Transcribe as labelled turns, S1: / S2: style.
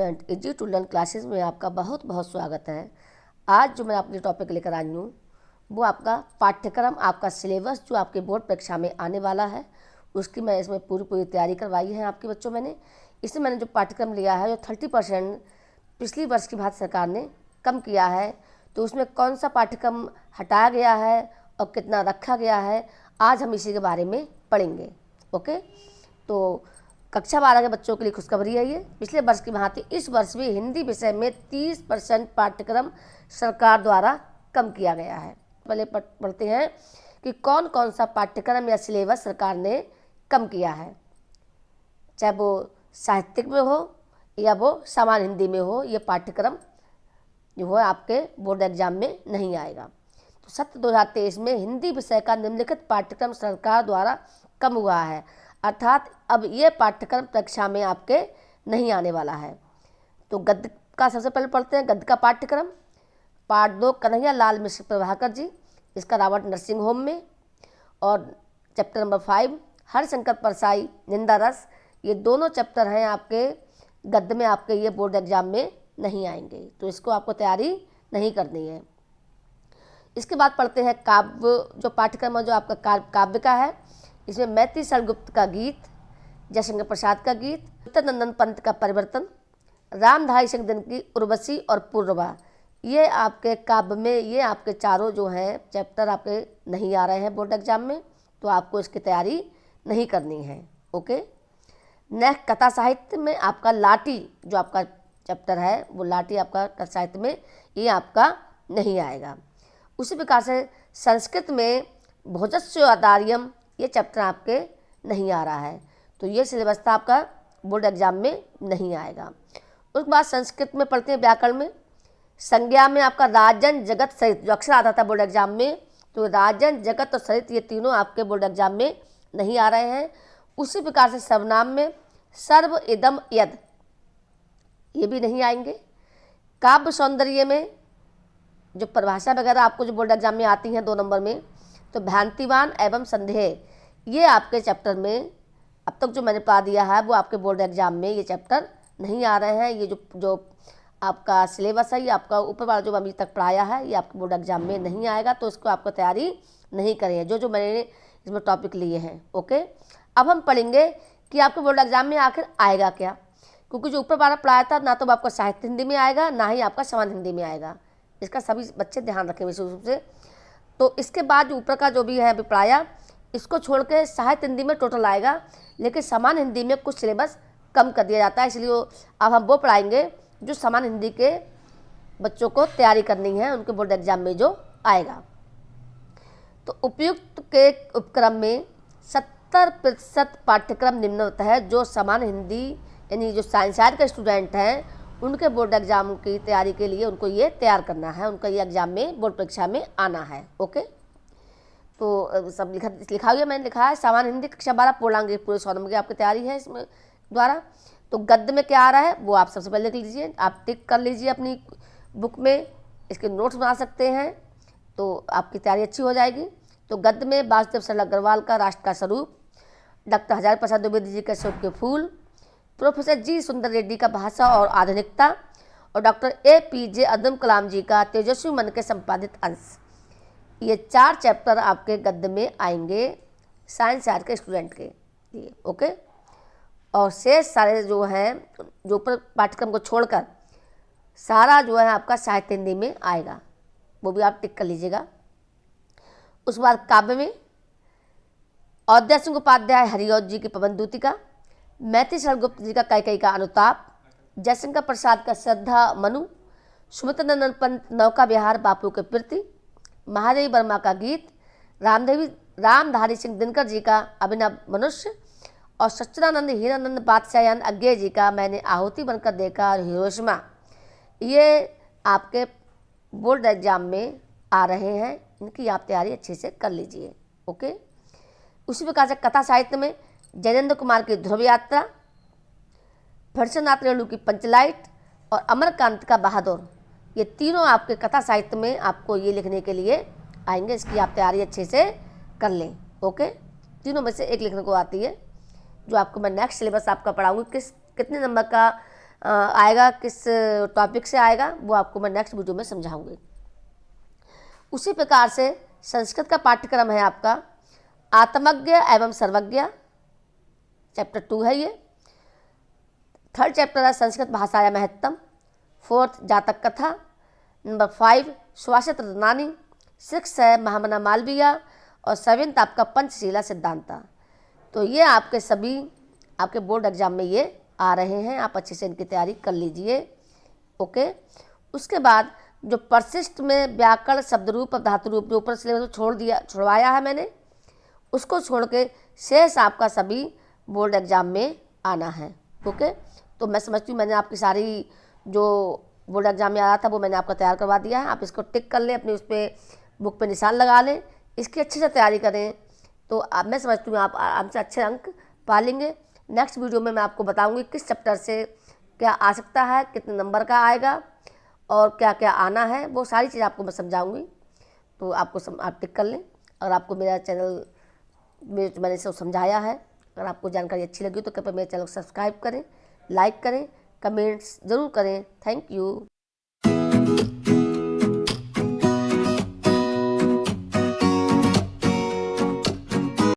S1: Student, easy to learn classes में आपका बहुत बहुत स्वागत है। आज जो मैं अपनी टॉपिक लेकर आई हूँ वो आपका पाठ्यक्रम, आपका सिलेबस जो आपके बोर्ड परीक्षा में आने वाला है उसकी मैं इसमें पूरी तैयारी करवाई है आपके बच्चों। इसमें मैंने जो पाठ्यक्रम लिया है जो 30% पिछली वर्ष की भारत सरकार ने कम किया है, तो उसमें कौन सा पाठ्यक्रम हटाया गया है और कितना रखा गया है, आज हम इसी के बारे में पढ़ेंगे। ओके, तो कक्षा 12 के बच्चों के लिए खुशखबरी है। ये पिछले वर्ष की भांति इस वर्ष भी हिंदी विषय में 30% पाठ्यक्रम सरकार द्वारा कम किया गया है। पहले पढ़ते हैं कि कौन कौन सा पाठ्यक्रम या सिलेबस सरकार ने कम किया है, चाहे वो साहित्यिक में हो या वो सामान्य हिंदी में हो। ये पाठ्यक्रम जो है आपके बोर्ड एग्जाम में नहीं आएगा। तो सत्र 2023 में हिंदी विषय का निम्नलिखित पाठ्यक्रम सरकार द्वारा कम हुआ है, अर्थात अब ये पाठ्यक्रम परीक्षा में आपके नहीं आने वाला है। तो गद्य का सबसे पहले पढ़ते हैं। गद्य का पाठ्यक्रम पार्ट 2 कन्हैया लाल मिश्र प्रभाकर जी, इसका रावट नर्सिंग होम में, और चैप्टर नंबर 5 हरिशंकर परसाई निंदा रस। ये दोनों चैप्टर हैं आपके गद्य में, आपके ये बोर्ड एग्जाम में नहीं आएंगे, तो इसको आपको तैयारी नहीं करनी है। इसके बाद पढ़ते हैं काव्य जो पाठ्यक्रम है जो आपका काव्य का है। इसमें मैत्री शरगुप्त का गीत, जयशंकर प्रसाद का गीत, उत्तरनंदन पंत का परिवर्तन, रामधारी सिंह दिन की उर्वशी और पूर्वा, ये आपके काव्य में ये आपके चारों जो हैं चैप्टर आपके नहीं आ रहे हैं बोर्ड एग्जाम में, तो आपको इसकी तैयारी नहीं करनी है। ओके, नेक्स्ट कथा साहित्य में आपका लाठी जो आपका चैप्टर है वो लाठी आपका कथा साहित्य में ये आपका नहीं आएगा। उसी प्रकार से संस्कृत में भोजस्व आधार्यम ये चैप्टर आपके नहीं आ रहा है, तो ये सिलेबस था आपका बोर्ड एग्जाम में नहीं आएगा। उसके बाद संस्कृत में पढ़ते हैं व्याकरण में। संज्ञा में आपका राजन जगत सहित जो अक्षर आता था बोर्ड एग्जाम में, तो राजन जगत और सहित ये तीनों आपके बोर्ड एग्जाम में नहीं आ रहे हैं। उसी प्रकार से सर्वनाम में सर्व इदम यद ये भी नहीं आएंगे। काव्य सौंदर्य में जो परिभाषा वगैरह आपको जो बोर्ड एग्जाम में आती हैं 2 नंबर में, तो भ्रांतिवान एवं संदेह ये आपके चैप्टर में अब तक जो मैंने पढ़ा दिया है वो आपके बोर्ड एग्जाम में ये चैप्टर नहीं आ रहे हैं। ये जो आपका सिलेबस है ये आपका ऊपर वाला जो अभी तक पढ़ाया है ये आपके बोर्ड एग्जाम में नहीं आएगा, तो इसको आपको तैयारी नहीं करें जो मैंने इसमें टॉपिक लिए हैं। ओके, अब हम पढ़ेंगे कि आपके बोर्ड एग्जाम में आखिर आएगा क्या, क्योंकि जो ऊपर वाला पढ़ाया था ना तो आपका साहित्य हिंदी में आएगा ना ही आपका सामान्य हिंदी में आएगा। इसका सभी बच्चे ध्यान रखें विशेष रूप से। तो इसके बाद जो ऊपर का जो भी है अभी पढ़ाया इसको छोड़ के साहित्य हिंदी में टोटल आएगा, लेकिन सामान्य हिंदी में कुछ सिलेबस कम कर दिया जाता है, इसलिए अब हम वो पढ़ाएंगे जो सामान्य हिंदी के बच्चों को तैयारी करनी है उनके बोर्ड एग्जाम में जो आएगा। तो उपयुक्त के उपक्रम में 70% पाठ्यक्रम निम्नवत है जो सामान्य हिंदी यानी जो साइंस साइड के स्टूडेंट हैं उनके बोर्ड एग्जाम की तैयारी के लिए उनको ये तैयार करना है, उनका ये एग्जाम में बोर्ड परीक्षा में आना है। ओके, तो सब लिखा हुआ मैंने लिखा है सामान्य हिंदी कक्षा 12 पूर्णांक पूरे 100 नंबर की आपकी तैयारी है इसमें द्वारा। तो गद्य में क्या आ रहा है वो आप सबसे पहले लिख लीजिए, आप टिक कर लीजिए अपनी बुक में, इसके नोट्स बना सकते हैं तो आपकी तैयारी अच्छी हो जाएगी। तो गद्य में वासुदेव सरला अग्रवाल का राष्ट्र का स्वरूप, डॉक्टर हजारी प्रसाद द्विवेदी जी के अशोक के फूल, प्रोफेसर जी सुंदर रेड्डी का भाषा और आधुनिकता, और डॉक्टर APJ अब्दुल कलाम जी का तेजस्वी मन के संपादित अंश, ये 4 चैप्टर आपके गद्य में आएंगे साइंस आर्ट के स्टूडेंट के लिए। ओके, और शेष सारे जो हैं जो ऊपर पाठ्यक्रम को छोड़कर सारा जो है आपका साहित्य हिंदी में आएगा, वो भी आप टिक कर लीजिएगा। उसके बाद काव्य में औदय सिंह उपाध्याय हरिऔध जी की पवनदूतिका, मैत्री शरगुप्त जी का कैकेयी का अनुताप, जयशंकर प्रसाद का श्रद्धा मनु, सुमित्र नंदन पंत नौका विहार बापू के प्रति, महादेवी वर्मा का गीत, रामधारी सिंह दिनकर जी का अभिनव मनुष्य, और सच्चिदानंद हीरानंद बादशाहयान अज्ञे जी का मैंने आहुति बनकर देखा और हिरोशिमा, ये आपके बोर्ड एग्जाम में आ रहे हैं, इनकी आप तैयारी अच्छे से कर लीजिए। ओके, उसी प्रकार से कथा साहित्य में जयेंद्र कुमार की ध्रुव यात्रा, भरसनाथ रेणु की पंचलाइट और अमरकांत का बहादुर, ये तीनों आपके कथा साहित्य में आपको ये लिखने के लिए आएंगे, इसकी आप तैयारी अच्छे से कर लें। ओके, तीनों में से एक लिखने को आती है जो आपको मैं नेक्स्ट सिलेबस आपका पढ़ाऊँगी कितने नंबर का आएगा, किस टॉपिक से आएगा, वो आपको मैं नेक्स्ट वीडियो में समझाऊंगी। उसी प्रकार से संस्कृत का पाठ्यक्रम है आपका आत्मज्ञ एवं सर्वज्ञ, चैप्टर 2 है ये। थर्ड चैप्टर है संस्कृत भाषाया महत्तम। फोर्थ जातक कथा। नंबर 5 सुभाषित रत्नानी। 6 है महामना मालवीय। और 7th आपका पंचशीला सिद्धांता। तो ये आपके सभी आपके बोर्ड एग्जाम में ये आ रहे हैं, आप अच्छे से इनकी तैयारी कर लीजिए। ओके। उसके बाद जो परिशिष्ट में व्याकरण, शब्द रूप और धातु रूप जो ऊपर सिलेबस छुड़वाया है मैंने, उसको छोड़ के शेष आपका सभी बोर्ड एग्जाम में आना है। ओके। तो मैं समझती हूँ मैंने आपकी सारी जो बोर्ड एग्जाम में आ रहा था वो मैंने आपका तैयार करवा दिया है। आप इसको टिक कर लें, अपनी उस पर बुक पे निशान लगा लें, इसकी अच्छे से तैयारी करें, तो अब मैं समझती हूँ आप आराम से अच्छे अंक पा लेंगे। नेक्स्ट वीडियो में मैं आपको बताऊँगी किस चैप्टर से क्या आ सकता है, कितने नंबर का आएगा और क्या क्या आना है, वो सारी चीज़ आपको मैं समझाऊँगी। तो आप टिक कर लें। अगर आपको मेरा चैनल में मैंने सब समझाया है, अगर आपको जानकारी अच्छी लगी तो कृपया मेरे चैनल को सब्सक्राइब करें, लाइक करें, कमेंट्स ज़रूर करें। Thank you.